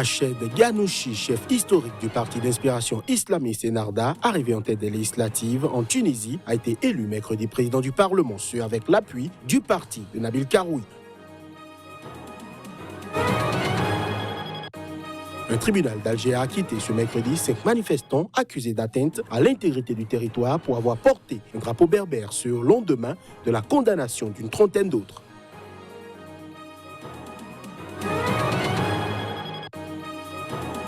Rached Ghannouchi, chef historique du parti d'inspiration islamiste Ennahda, arrivé en tête des législatives en Tunisie, a été élu mercredi président du Parlement, ce avec l'appui du parti de Nabil Karoui. Un tribunal d'Alger a acquitté ce mercredi 5 manifestants accusés d'atteinte à l'intégrité du territoire pour avoir porté un drapeau berbère sur le lendemain de la condamnation d'une trentaine d'autres.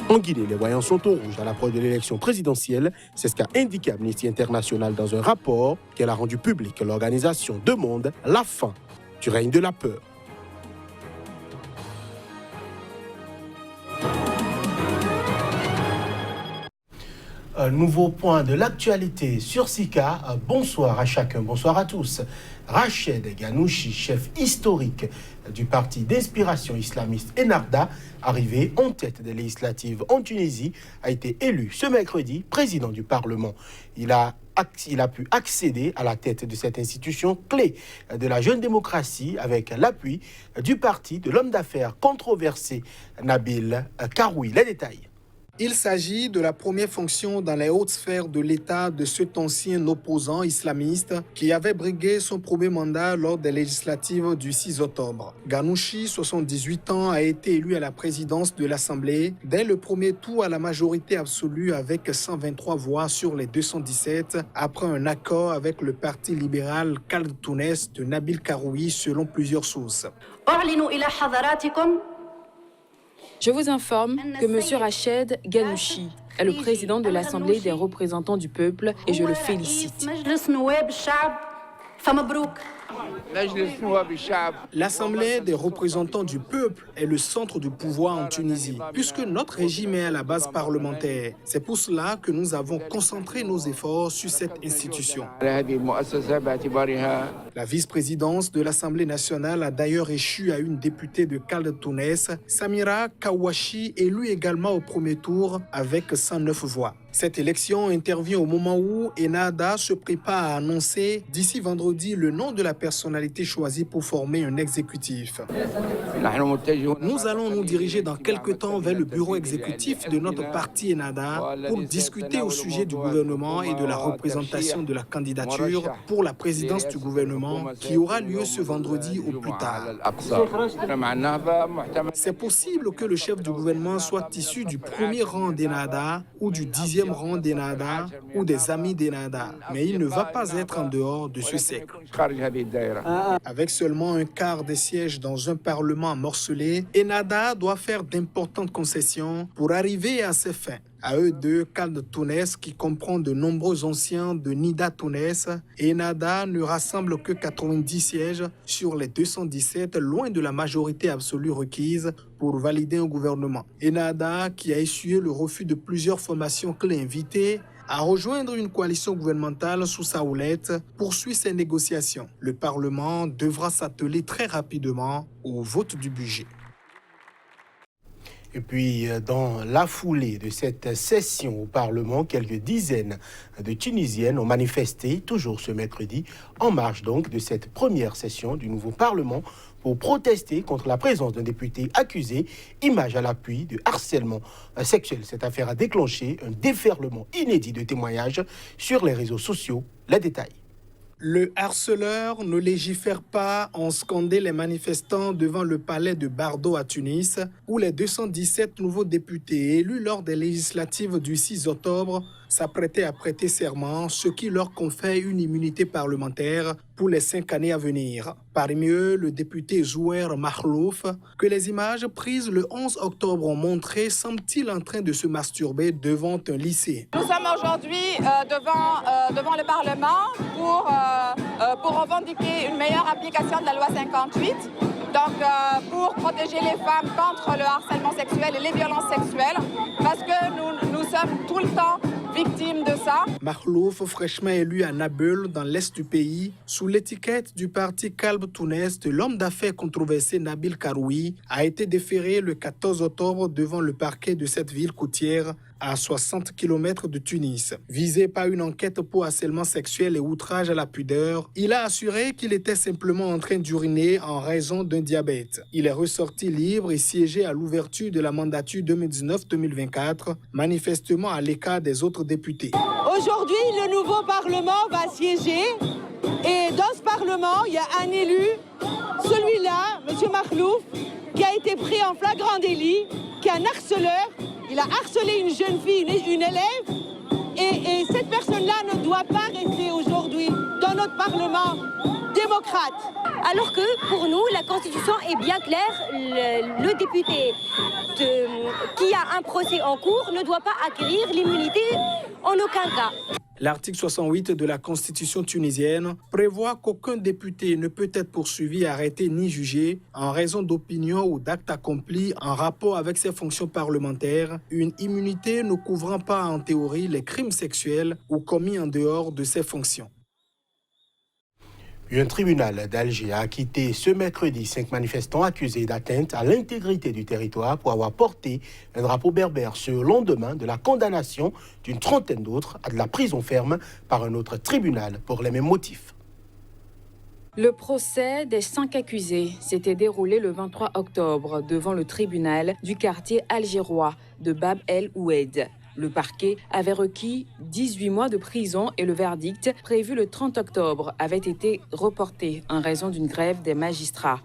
En Guinée, les voyants sont au rouge à l'approche de l'élection présidentielle. C'est ce qu'a indiqué Amnesty International dans un rapport qu'elle a rendu public. L'organisation demande la fin du règne de la peur. Un nouveau point de l'actualité sur Sika. Bonsoir à chacun, bonsoir à tous. Rached Ghannouchi, chef historique du parti d'inspiration islamiste Ennahda, arrivé en tête des législatives en Tunisie, a été élu ce mercredi président du Parlement. Il a pu accéder à la tête de cette institution clé de la jeune démocratie avec l'appui du parti de l'homme d'affaires controversé Nabil Karoui. Les détails. Il s'agit de la première fonction dans les hautes sphères de l'État de cet ancien opposant islamiste qui avait brigué son premier mandat lors des législatives du 6 octobre. Ghannouchi, 78 ans, a été élu à la présidence de l'Assemblée dès le premier tour à la majorité absolue avec 123 voix sur les 217 après un accord avec le parti libéral Khaled Tounes de Nabil Karoui selon plusieurs sources. Je vous informe que M. Rached Ghannouchi est le président de l'Assemblée des représentants du peuple et je le félicite. L'Assemblée des représentants du peuple est le centre du pouvoir en Tunisie, puisque notre régime est à la base parlementaire. C'est pour cela que nous avons concentré nos efforts sur cette institution. La vice-présidence de l'Assemblée nationale a d'ailleurs échu à une députée de Khaled Tounes, Samira Kawashi, élue également au premier tour avec 109 voix. Cette élection intervient au moment où Ennahda se prépare à annoncer d'ici vendredi le nom de la personnalité choisie pour former un exécutif. Nous allons nous diriger dans quelques temps vers le bureau exécutif de notre parti Ennahda pour discuter au sujet du gouvernement et de la représentation de la candidature pour la présidence du gouvernement qui aura lieu ce vendredi au plus tard. C'est possible que le chef du gouvernement soit issu du premier rang d'Ennahda ou du 10e rang d'Ennahda ou des amis d'Ennahda, mais il ne va pas être en dehors de ce cercle. Avec seulement un quart des sièges dans un parlement morcelé, Ennahda doit faire d'importantes concessions pour arriver à ses fins. À eux deux, Khaled Tounes, qui comprend de nombreux anciens de Nida Tounes, Ennahda ne rassemble que 90 sièges sur les 217, loin de la majorité absolue requise pour valider un gouvernement. Ennahda, qui a essuyé le refus de plusieurs formations clés invitées, à rejoindre une coalition gouvernementale sous sa houlette, poursuit ses négociations. Le Parlement devra s'atteler très rapidement au vote du budget. Et puis, dans la foulée de cette session au Parlement, quelques dizaines de Tunisiennes ont manifesté, toujours ce mercredi, en marge donc de cette première session du nouveau Parlement pour protester contre la présence d'un député accusé, image à l'appui, de harcèlement sexuel. Cette affaire a déclenché un déferlement inédit de témoignages sur les réseaux sociaux. Les détails. Le harceleur ne légifère pas, ont scandé les manifestants devant le palais de Bardo à Tunis, où les 217 nouveaux députés élus lors des législatives du 6 octobre s'apprêtaient à prêter serment, ce qui leur confère une immunité parlementaire pour les 5 années à venir. Parmi eux, le député Zouer Mahlouf, que les images prises le 11 octobre ont montré, semble-t-il en train de se masturber devant un lycée. Nous sommes aujourd'hui devant le Parlement pour revendiquer une meilleure application de la loi 58. Donc, pour protéger les femmes contre le harcèlement sexuel et les violences sexuelles, parce que nous sommes tout le temps victimes de ça. Mahlouf, fraîchement élu à Nabeul, dans l'est du pays, sous l'étiquette du parti Khaled Tounes de l'homme d'affaires controversé Nabil Karoui, a été déféré le 14 octobre devant le parquet de cette ville côtière à 60 km de Tunis. Visé par une enquête pour harcèlement sexuel et outrage à la pudeur, il a assuré qu'il était simplement en train d'uriner en raison d'un diabète. Il est ressorti libre et siégé à l'ouverture de la mandature 2019-2024, manifestement à l'écart des autres députés. Aujourd'hui, le nouveau Parlement va siéger et dans ce Parlement, il y a un élu, celui-là, M. Makhlouf, qui a été pris en flagrant délit, qui est un harceleur. Il a harcelé une jeune fille, une élève, et cette personne-là ne doit pas rester aujourd'hui dans notre Parlement démocrate. Alors que pour nous, la Constitution est bien claire, le député qui a un procès en cours ne doit pas acquérir l'immunité en aucun cas. L'article 68 de la Constitution tunisienne prévoit qu'aucun député ne peut être poursuivi, arrêté ni jugé en raison d'opinions ou d'actes accomplis en rapport avec ses fonctions parlementaires, une immunité ne couvrant pas en théorie les crimes sexuels ou commis en dehors de ses fonctions. Un tribunal d'Alger a acquitté ce mercredi 5 manifestants accusés d'atteinte à l'intégrité du territoire pour avoir porté un drapeau berbère ce lendemain de la condamnation d'une trentaine d'autres à de la prison ferme par un autre tribunal pour les mêmes motifs. Le procès des 5 accusés s'était déroulé le 23 octobre devant le tribunal du quartier algérois de Bab El Oued. Le parquet avait requis 18 mois de prison et le verdict, prévu le 30 octobre, avait été reporté en raison d'une grève des magistrats.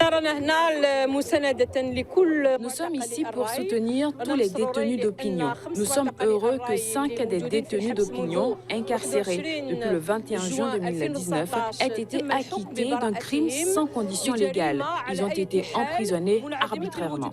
Nous sommes ici pour soutenir tous les détenus d'opinion. Nous sommes heureux que 5 des détenus d'opinion incarcérés depuis le 21 juin 2019 aient été acquittés d'un crime sans condition légale. Ils ont été emprisonnés arbitrairement.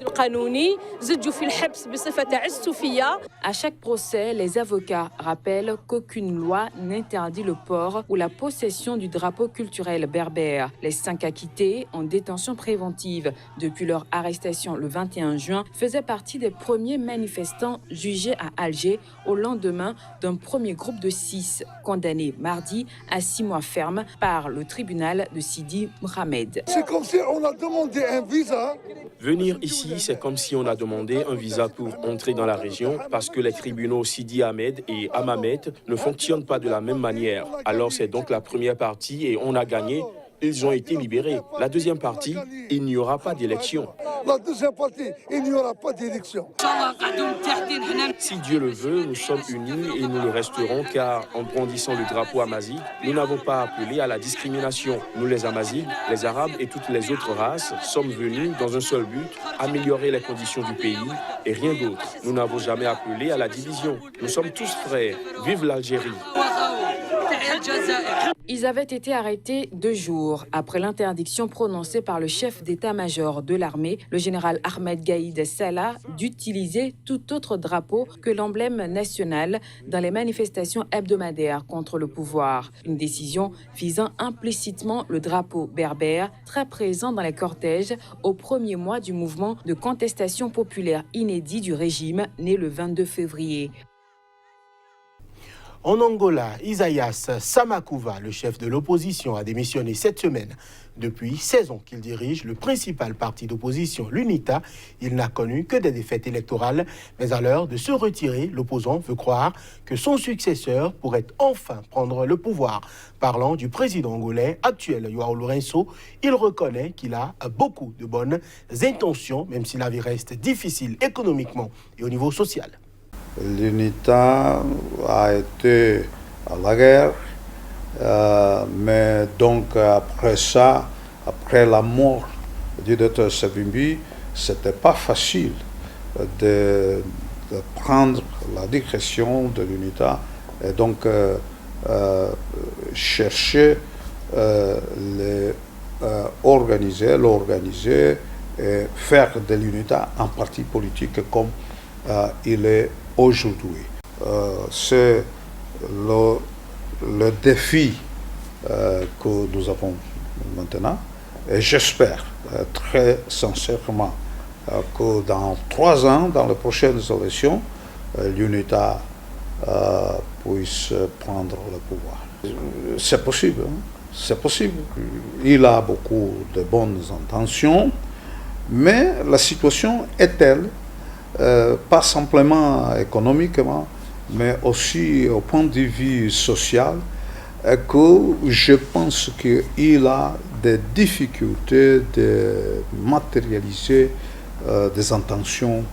À chaque procès, les avocats rappellent qu'aucune loi n'interdit le port ou la possession du drapeau culturel berbère. Les 5 acquittés en détention préventive depuis leur arrestation le 21 juin faisaient partie des premiers manifestants jugés à Alger au lendemain d'un premier groupe de 6 condamnés mardi à 6 mois ferme par le tribunal de Sidi Mohamed. C'est comme si on a demandé un visa. Venir ici, c'est comme si on a demandé un visa pour entrer dans la région parce que les tribunaux Sidi Ahmed et Hammamet ne fonctionnent pas de la même manière. Alors c'est donc la première partie et on a gagné. Ils ont été libérés. La deuxième partie, il n'y aura pas d'élection. La deuxième partie, il n'y aura pas d'élection. Si Dieu le veut, nous sommes unis et nous le resterons car en brandissant le drapeau amazigh, nous n'avons pas appelé à la discrimination. Nous les Amazighs, les Arabes et toutes les autres races sommes venus dans un seul but, améliorer les conditions du pays et rien d'autre. Nous n'avons jamais appelé à la division. Nous sommes tous frères. Vive l'Algérie! Ils avaient été arrêtés 2 jours après l'interdiction prononcée par le chef d'état-major de l'armée, le général Ahmed Gaïd Salah, d'utiliser tout autre drapeau que l'emblème national dans les manifestations hebdomadaires contre le pouvoir. Une décision visant implicitement le drapeau berbère, très présent dans les cortèges au premier mois du mouvement de contestation populaire inédit du régime né le 22 février. En Angola, Isaias Samakuva, le chef de l'opposition, a démissionné cette semaine. Depuis 16 ans qu'il dirige le principal parti d'opposition, l'UNITA, il n'a connu que des défaites électorales. Mais à l'heure de se retirer, l'opposant veut croire que son successeur pourrait enfin prendre le pouvoir. Parlant du président angolais actuel, João Lourenço, il reconnaît qu'il a beaucoup de bonnes intentions, même si la vie reste difficile économiquement et au niveau social. L'UNITA a été à la guerre, mais donc après ça, après la mort du docteur Savimbi, c'était pas facile de prendre la direction de l'UNITA et donc chercher l'organiser et faire de l'UNITA un parti politique comme il est aujourd'hui. C'est le défi que nous avons maintenant et j'espère très sincèrement que dans 3 ans, dans les prochaines élections, l'UNITA puisse prendre le pouvoir. C'est possible, hein? C'est possible. Il a beaucoup de bonnes intentions, mais la situation est telle, pas simplement économiquement, mais aussi au point de vue social, que je pense qu'il a des difficultés de matérialiser des intentions.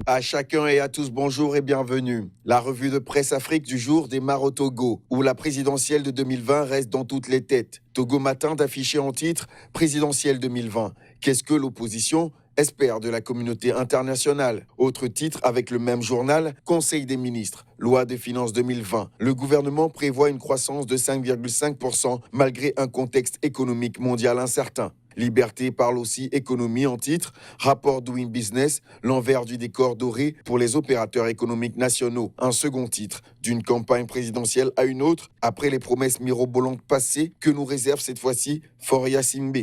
À chacun et à tous, bonjour et bienvenue. La revue de presse Afrique du jour démarre au Togo, où la présidentielle de 2020 reste dans toutes les têtes. Togo Matin d'afficher en titre « Présidentielle 2020 ». Qu'est-ce que l'opposition espère de la communauté internationale? Autre titre avec le même journal, Conseil des ministres, loi de finances 2020. Le gouvernement prévoit une croissance de 5,5% malgré un contexte économique mondial incertain. Liberté parle aussi économie en titre, rapport Doing Business, l'envers du décor doré pour les opérateurs économiques nationaux. Un second titre, d'une campagne présidentielle à une autre, après les promesses mirobolantes passées, que nous réserve cette fois-ci Foria Simbe.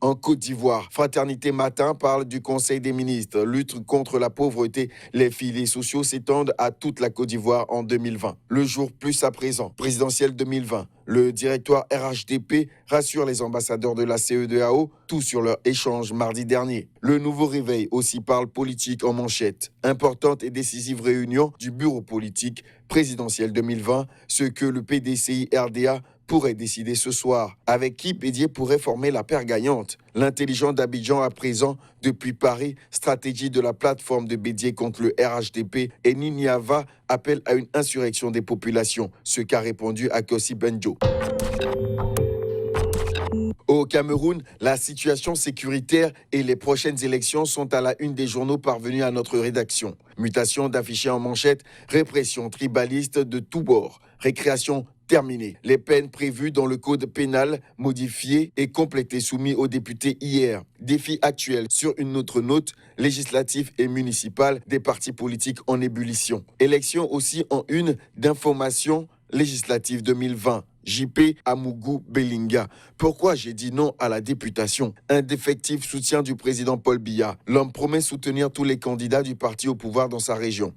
En Côte d'Ivoire, Fraternité Matin parle du Conseil des ministres. Lutte contre la pauvreté, les filets sociaux s'étendent à toute la Côte d'Ivoire en 2020. Le jour plus à présent, présidentielle 2020. Le directoire RHDP rassure les ambassadeurs de la CEDEAO, tout sur leur échange mardi dernier. Le nouveau réveil aussi parle politique en manchette. Importante et décisive réunion du bureau politique présidentielle 2020, ce que le PDCI RDA pourrait décider ce soir. Avec qui Bédié pourrait former la paire gagnante? L'intelligent d'Abidjan à présent, depuis Paris, stratégie de la plateforme de Bédié contre le RHDP et Niniava appelle à une insurrection des populations, ce qu'a répondu Akosi Benjo. Au Cameroun, la situation sécuritaire et les prochaines élections sont à la une des journaux parvenus à notre rédaction. Mutation d'afficher en manchette, répression tribaliste de tous bords, récréation terminée. Les peines prévues dans le code pénal modifiées et complétées soumis aux députés hier. Défi actuel sur une autre note, législative et municipale des partis politiques en ébullition. Élection aussi en une d'information législative 2020. JP Amougou Belinga. Pourquoi j'ai dit non à la députation? Indéfectible soutien du président Paul Biya. L'homme promet soutenir tous les candidats du parti au pouvoir dans sa région.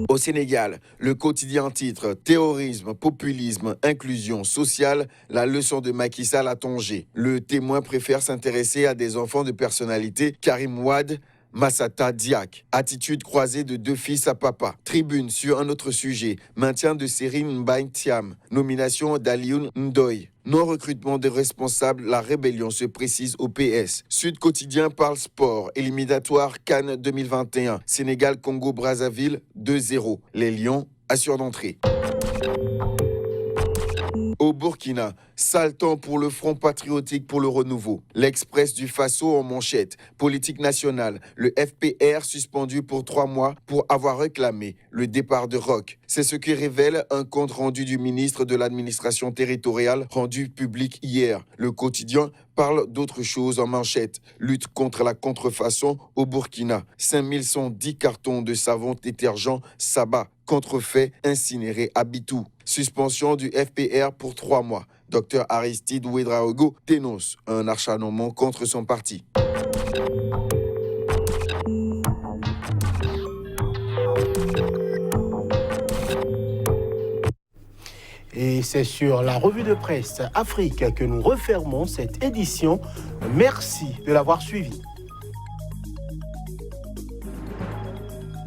Au Sénégal, le quotidien titre « Terrorisme, populisme, inclusion sociale, la leçon de Macky Sall à Tanger ». Le Témoin préfère s'intéresser à des enfants de personnalité, Karim Wade, Massata Diak. Attitude croisée de deux fils à papa. Tribune sur un autre sujet. Maintien de Serine Mbaye Thiam. Nomination d'Alioune Ndoye. Non-recrutement des responsables, la rébellion se précise au PS. Sud Quotidien parle sport. Éliminatoire Cannes 2021. Sénégal-Congo-Brazzaville 2-0. Les Lions assurent d'entrée. Au Burkina, sale temps pour le Front patriotique pour le renouveau. L'Express du Faso en manchette. Politique nationale. Le FPR suspendu pour 3 mois pour avoir réclamé le départ de Roch. C'est ce que révèle un compte rendu du ministre de l'administration territoriale rendu public hier. Le quotidien parle d'autre chose en manchette. Lutte contre la contrefaçon au Burkina. 5110 cartons de savon détergent Saba. Contrefait incinéré à Bitou. Suspension du FPR pour 3 mois. Dr Aristide Ouedraogo dénonce un acharnement contre son parti. Et c'est sur la revue de presse Afrique que nous refermons cette édition. Merci de l'avoir suivi.